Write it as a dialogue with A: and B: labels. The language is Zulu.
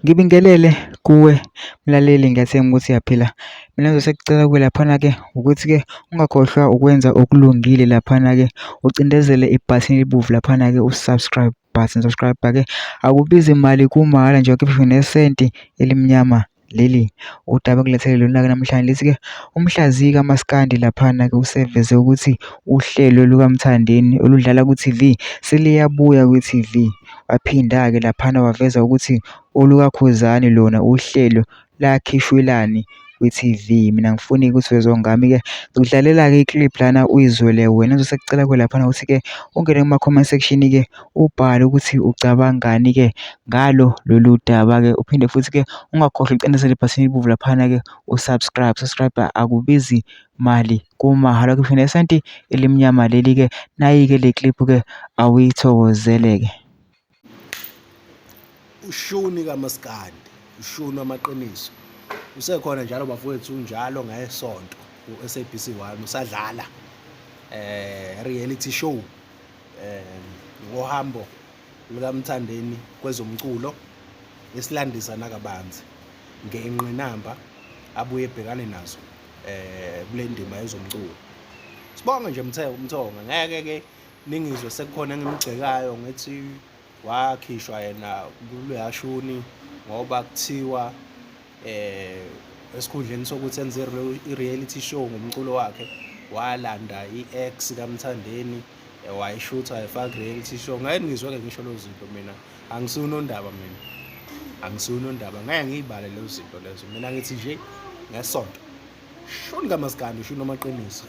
A: Ngibingelele kuwe mlaleli, ngiyathemba ukuthi uyaphila. Mina ngizokucela kuwe laphana-ke ukuthi-ke ungakhohlwa ukwenza okulungile laphana-ke, ucindezele ibhathini elibomvu laphana-ke, u-subscribe button. Subscribe-ke akubizi imali, kumahhala nje, ukhiphe nesenti elimnyama leli. Udaba kulethele lona-ke namhlanje lithi-ke Umhlaziyi kaMaskandi laphana-ke useveze ukuthi uhlelo lukaMthandeni oludlala ku-TV seliyabuya kwi-TV. Waphinda-ke laphana waveza ukuthi oluka Khuzani lona uhlelo lakhishwelani kwi-TV. Mina ngifuna ukuthi wezongami-ke ngikudlalela-ke i-clip lana uyizwele wena. Ngizokucela kuwe laphana ukuthi-ke ungene kuma-comment section-ke ubhale ukuthi ucabangani-ke ngalo lolu daba-ke, uphinde futhi-ke ungakhohlwa ucindezele ibhathini elibomvu laphana-ke usubscribe. Subscribe akubizi mali, kumahhala, ukhiphe nesenti elimnyama leli-ke. Nayi-ke le clip-ke awuyithokozele-ke.
B: Ushuni kaMaskandi, ushuni wamaqiniso, usekhona njalo bafowethu, njalo ngesonto ku-SABC 1 usadlala reality show ngohambo lukaMthandeni kwezomculo, esilandisa nakabanzi ngengqinamba abuye ebhekane nazo kule ndima yezomculo. Sibonge nje Mthonga, ngeke-ke ningizwe sekukhona engimgxekayo ngithi wakhishwa yena kuluyashuni ngoba kuthiwa esikhundleni sokuthi enze i-reality show ngomculo wakhe walanda i-ex kaMthandeni wayishutha wayifaka i-reality show. Ngeke ngizwe-ke ngisho lezo zinto, mina angisuwunondaba, ngeke ngiyibale lezo zinto lezo. Mina ngithi nje ngesonto, shuni kaMaskandi, ushuni wamaqiniso.